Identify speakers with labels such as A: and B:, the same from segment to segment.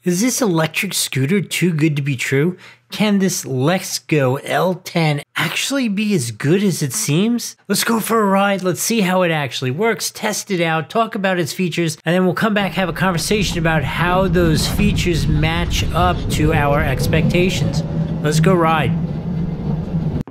A: Is this electric scooter too good to be true? Can this Lexgo L10 actually be as good as it seems? Let's go for a ride, let's see how it actually works, test it out, talk about its features, and then we'll come back, have a conversation about how those features match up to our expectations. Let's go ride.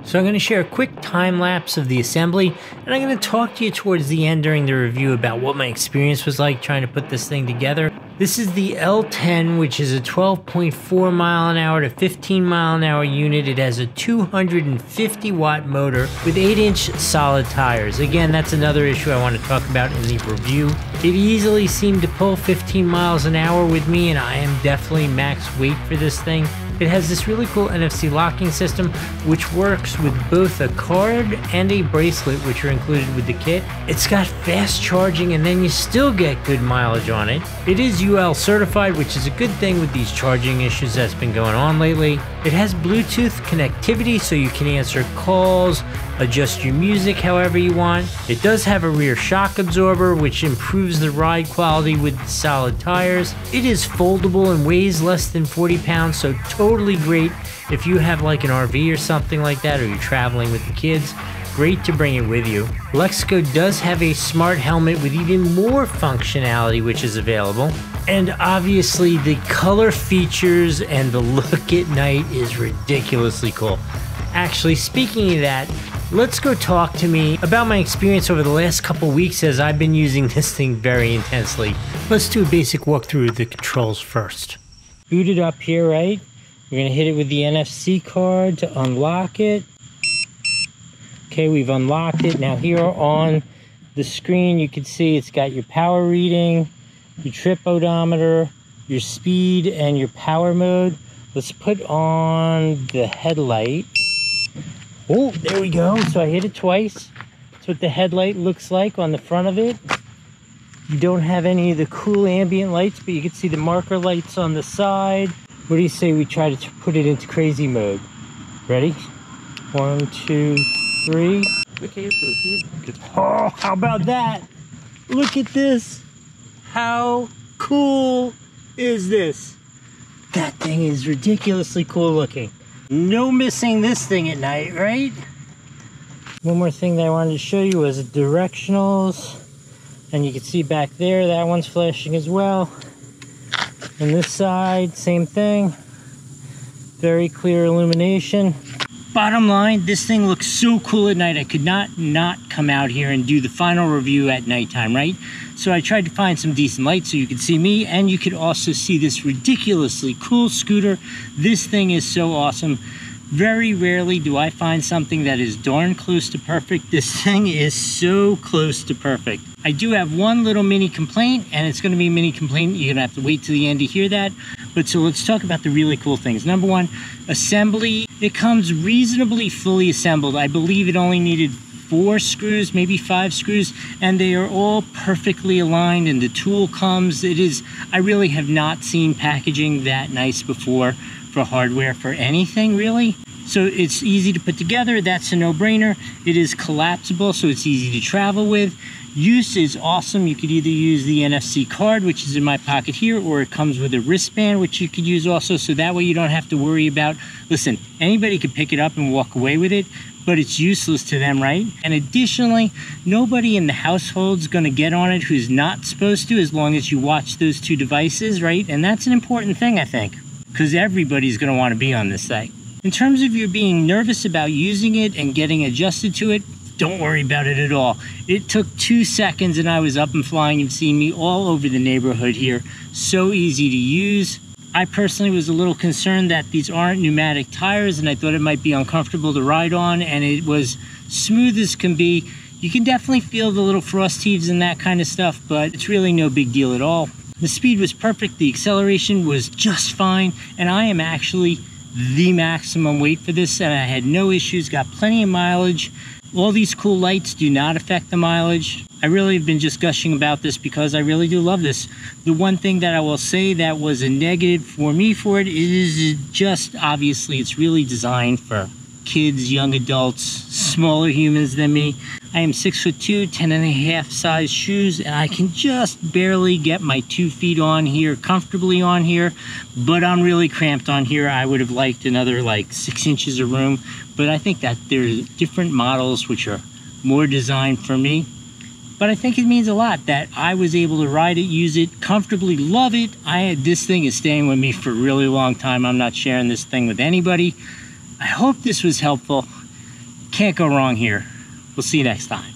A: So I'm going to share a quick time lapse of the assembly, and I'm going to talk to you towards the end during the review about what my experience was like trying to put this thing together. This is the L10, which is a 12.4 mile an hour to 15 mile an hour unit. It has a 250 watt motor with 8-inch solid tires. Again, that's another issue I want to talk about in the review. It easily seemed to pull 15 miles an hour with me, and I am definitely max weight for this thing. It has this really cool NFC locking system, which works with both a card and a bracelet, which are included with the kit. It's got fast charging, and then you still get good mileage on it. It is UL certified, which is a good thing with these charging issues that's been going on lately. It has Bluetooth connectivity, so you can answer calls, adjust your music however you want. It does have a rear shock absorber, which improves the ride quality with the solid tires. It is foldable and weighs less than 40 pounds, so totally great if you have like an RV or something like that, or you're traveling with the kids. Great to bring it with you. Lexgo does have a smart helmet with even more functionality which is available. And obviously the color features and the look at night is ridiculously cool. Actually, speaking of that, let's go talk to me about my experience over the last couple weeks as I've been using this thing very intensely. Let's do a basic walkthrough of the controls first. Boot it up here, right? We're gonna hit it with the NFC card to unlock it. Okay, we've unlocked it. Now here on the screen, you can see it's got your power reading, your trip odometer, your speed, and your power mode. Let's put on the headlight. Oh, there we go. So I hit it twice. That's what the headlight looks like on the front of it. You don't have any of the cool ambient lights, but you can see the marker lights on the side. What do you say we try to put it into crazy mode? Ready? 1, 2, 3. Oh, how about that? Look at this. How cool is this? That thing is ridiculously cool looking. No missing this thing at night, right? One more thing that I wanted to show you was the directionals. And you can see back there, that one's flashing as well. And this side, same thing. Very clear illumination. Bottom line, this thing looks so cool at night. I could not come out here and do the final review at nighttime, right? So I tried to find some decent lights so you could see me, and you could also see this ridiculously cool scooter. This thing is so awesome. Very rarely do I find something that is darn close to perfect. This thing is so close to perfect. I do have one little mini complaint, and it's going to be a mini complaint. You're going to have to wait to the end to hear that. But so let's talk about the really cool things. Number one, assembly. It comes reasonably fully assembled. I believe it only needed 4 screws, maybe 5 screws, and they are all perfectly aligned, and the tool comes. I really have not seen packaging that nice before for hardware for anything, really. So it's easy to put together. That's a no-brainer. It is collapsible, so it's easy to travel with. Use is awesome. You could either use the NFC card, which is in my pocket here, or it comes with a wristband, which you could use also, so that way you don't have to worry about, listen, anybody could pick it up and walk away with it, but it's useless to them, right? And additionally, nobody in the household's gonna get on it who's not supposed to, as long as you watch those 2 devices, right? And that's an important thing, I think, because everybody's gonna wanna be on this thing. In terms of you being nervous about using it and getting adjusted to it, don't worry about it at all. It took 2 seconds and I was up and flying. You've seen me all over the neighborhood here. So easy to use. I personally was a little concerned that these aren't pneumatic tires, and I thought it might be uncomfortable to ride on, and it was smooth as can be. You can definitely feel the little frost heaves and that kind of stuff, but it's really no big deal at all. The speed was perfect, the acceleration was just fine, and I am actually the maximum weight for this, and I had no issues, got plenty of mileage. All these cool lights do not affect the mileage. I really have been just gushing about this because I really do love this. The one thing that I will say that was a negative for me for it is just, obviously, it's really designed for kids, young adults, smaller humans than me. I am 6'2", 10.5 size shoes, and I can just barely get my 2 feet on here, comfortably on here, but I'm really cramped on here. I would have liked another like 6 inches of room, but I think that there's different models which are more designed for me. But I think it means a lot that I was able to ride it, use it, comfortably love it. This thing is staying with me for a really long time. I'm not sharing this thing with anybody. I hope this was helpful. Can't go wrong here. We'll see you next time.